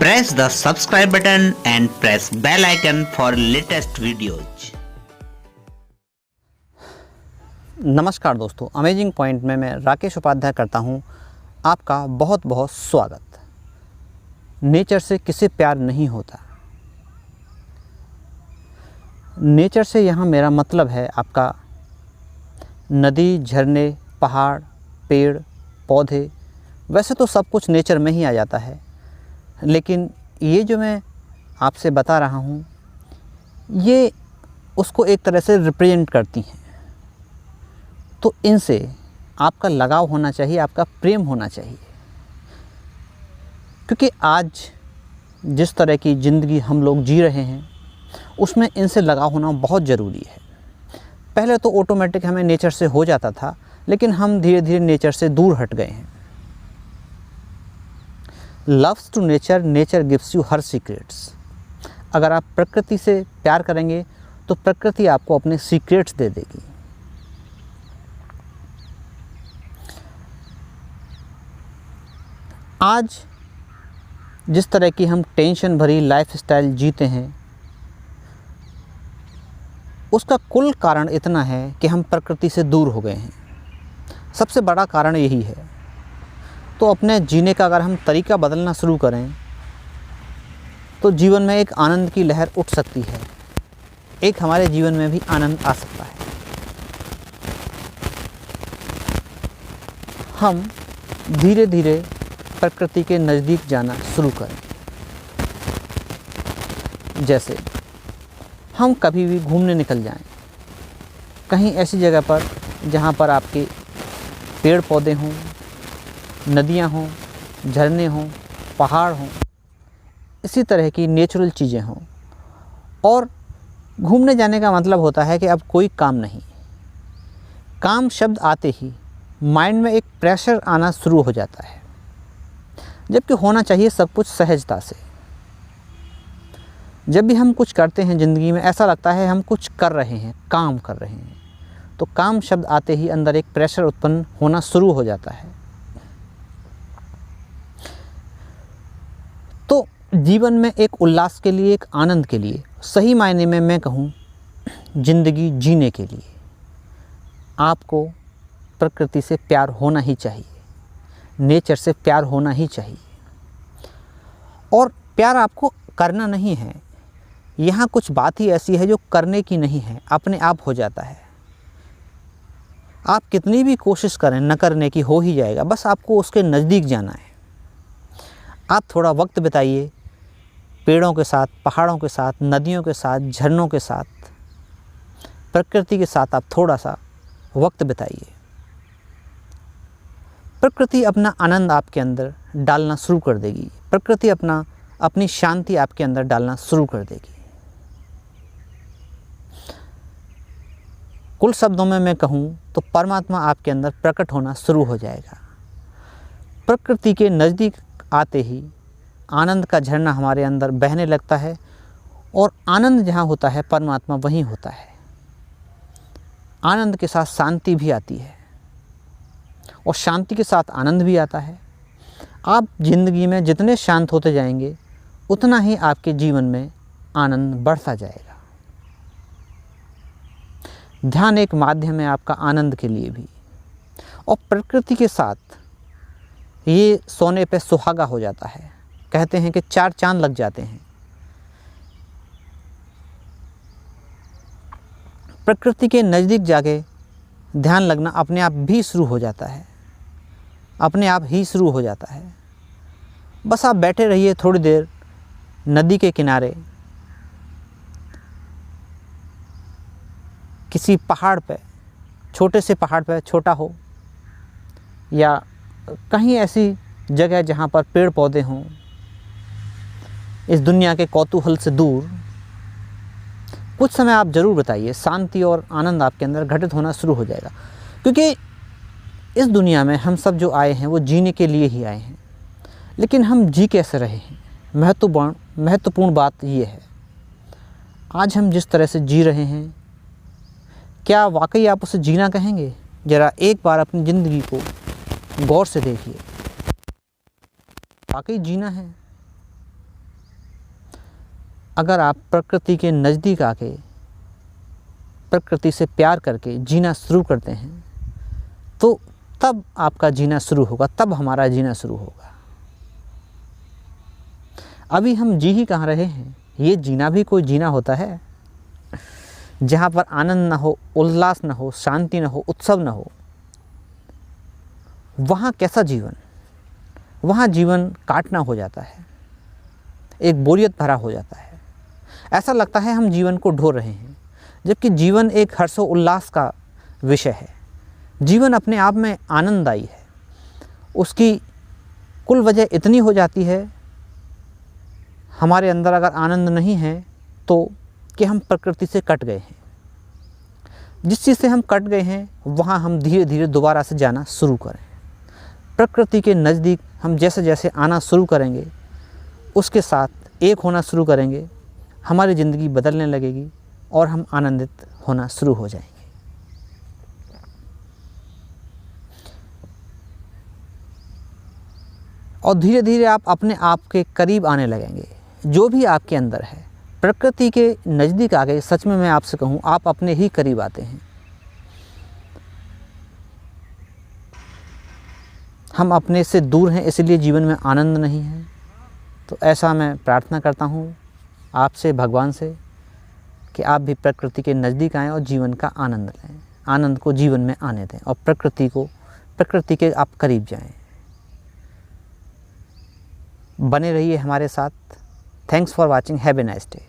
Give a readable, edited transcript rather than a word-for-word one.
Press the subscribe button and press bell icon for latest videos. नमस्कार दोस्तों, amazing point में मैं राकेश उपाध्याय करता हूं आपका बहुत बहुत स्वागत। नेचर से किसे प्यार नहीं होता। नेचर से यहाँ मेरा मतलब है आपका नदी, झरने, पहाड़, पेड़, पौधे। वैसे तो सब कुछ नेचर में ही आ जाता है, लेकिन ये जो मैं आपसे बता रहा हूँ ये उसको एक तरह से रिप्रेजेंट करती हैं। तो इनसे आपका लगाव होना चाहिए, आपका प्रेम होना चाहिए, क्योंकि आज जिस तरह की ज़िंदगी हम लोग जी रहे हैं उसमें इनसे लगाव होना बहुत ज़रूरी है। पहले तो ऑटोमेटिक हमें नेचर से हो जाता था, लेकिन हम धीरे धीरे नेचर से दूर हट गए हैं। Loves to nature, nature gives you her secrets. अगर आप प्रकृति से प्यार करेंगे तो प्रकृति आपको अपने सीक्रेट्स दे देगी। आज जिस तरह की हम टेंशन भरी लाइफस्टाइल जीते हैं उसका कुल कारण इतना है कि हम प्रकृति से दूर हो गए हैं। सबसे बड़ा कारण यही है। तो अपने जीने का अगर हम तरीका बदलना शुरू करें तो जीवन में एक आनंद की लहर उठ सकती है, एक हमारे जीवन में भी आनंद आ सकता है। हम धीरे धीरे प्रकृति के नज़दीक जाना शुरू करें। जैसे हम कभी भी घूमने निकल जाएं, कहीं ऐसी जगह पर जहाँ पर आपके पेड़ पौधे हों, नदियाँ हों, झरने हों, पहाड़ हों, इसी तरह की नेचुरल चीज़ें हों। और घूमने जाने का मतलब होता है कि अब कोई काम नहीं। काम शब्द आते ही माइंड में एक प्रेशर आना शुरू हो जाता है, जबकि होना चाहिए सब कुछ सहजता से। जब भी हम कुछ करते हैं ज़िंदगी में, ऐसा लगता है हम कुछ कर रहे हैं, काम कर रहे हैं। तो काम शब्द आते ही अंदर एक प्रेशर उत्पन्न होना शुरू हो जाता है। तो जीवन में एक उल्लास के लिए, एक आनंद के लिए, सही मायने में मैं कहूँ ज़िंदगी जीने के लिए आपको प्रकृति से प्यार होना ही चाहिए, नेचर से प्यार होना ही चाहिए। और प्यार आपको करना नहीं है। यहाँ कुछ बात ही ऐसी है जो करने की नहीं है, अपने आप हो जाता है। आप कितनी भी कोशिश करें न करने की, हो ही जाएगा। बस आपको उसके नज़दीक जाना है। आप थोड़ा वक्त बिताइए पेड़ों के साथ, पहाड़ों के साथ, नदियों के साथ, झरनों के साथ, प्रकृति के साथ आप थोड़ा सा वक्त बिताइए। प्रकृति अपना आनंद आपके अंदर डालना शुरू कर देगी। प्रकृति अपनी शांति आपके अंदर डालना शुरू कर देगी। कुल शब्दों में मैं कहूँ तो परमात्मा आपके अंदर प्रकट होना शुरू हो जाएगा। प्रकृति के नज़दीक आते ही आनंद का झरना हमारे अंदर बहने लगता है, और आनंद जहाँ होता है परमात्मा वहीं होता है। आनंद के साथ शांति भी आती है, और शांति के साथ आनंद भी आता है। आप ज़िंदगी में जितने शांत होते जाएंगे उतना ही आपके जीवन में आनंद बढ़ता जाएगा। ध्यान एक माध्यम है आपका आनंद के लिए भी, और प्रकृति के साथ ये सोने पे सुहागा हो जाता है। कहते हैं कि 4 चांद लग जाते हैं। प्रकृति के नज़दीक जाके ध्यान लगना अपने आप भी शुरू हो जाता है, अपने आप ही शुरू हो जाता है। बस आप बैठे रहिए थोड़ी देर नदी के किनारे, किसी पहाड़ पे, छोटे से पहाड़ पे, छोटा हो या कहीं ऐसी जगह जहाँ पर पेड़ पौधे हों, इस दुनिया के कौतूहल से दूर कुछ समय आप ज़रूर बिताइए। शांति और आनंद आपके अंदर घटित होना शुरू हो जाएगा। क्योंकि इस दुनिया में हम सब जो आए हैं वो जीने के लिए ही आए हैं, लेकिन हम जी कैसे रहे हैं, महत्वपूर्ण बात ये है। आज हम जिस तरह से जी रहे हैं, क्या वाकई आप उसे जीना कहेंगे? ज़रा एक बार अपनी ज़िंदगी को गौर से देखिए। वाकई जीना है? अगर आप प्रकृति के नज़दीक आके प्रकृति से प्यार करके जीना शुरू करते हैं तो तब आपका जीना शुरू होगा, तब हमारा जीना शुरू होगा। अभी हम जी ही कहाँ रहे हैं। ये जीना भी कोई जीना होता है? जहाँ पर आनंद ना हो, उल्लास ना हो, शांति ना हो, उत्सव ना हो, वहाँ कैसा जीवन? वहाँ जीवन काटना हो जाता है, एक बोरियत भरा हो जाता है। ऐसा लगता है हम जीवन को ढो रहे हैं, जबकि जीवन एक हर्षो उल्लास का विषय है। जीवन अपने आप में आनंददायी है। उसकी कुल वजह इतनी हो जाती है, हमारे अंदर अगर आनंद नहीं है तो कि हम प्रकृति से कट गए हैं। जिस चीज़ से हम कट गए हैं वहाँ हम धीरे धीरे दोबारा से जाना शुरू करें। प्रकृति के नज़दीक हम जैसे जैसे आना शुरू करेंगे, उसके साथ एक होना शुरू करेंगे, हमारी ज़िंदगी बदलने लगेगी और हम आनंदित होना शुरू हो जाएंगे। और धीरे धीरे आप अपने आप के करीब आने लगेंगे। जो भी आपके अंदर है, प्रकृति के नज़दीक आ गए। सच में मैं आपसे कहूँ, आप अपने ही करीब आते हैं। हम अपने से दूर हैं, इसलिए जीवन में आनंद नहीं है। तो ऐसा मैं प्रार्थना करता हूँ आपसे, भगवान से, कि आप भी प्रकृति के नज़दीक आएँ और जीवन का आनंद लें, आनंद को जीवन में आने दें और प्रकृति के आप करीब जाएं। बने रहिए हमारे साथ। Thanks for watching. Have a nice day.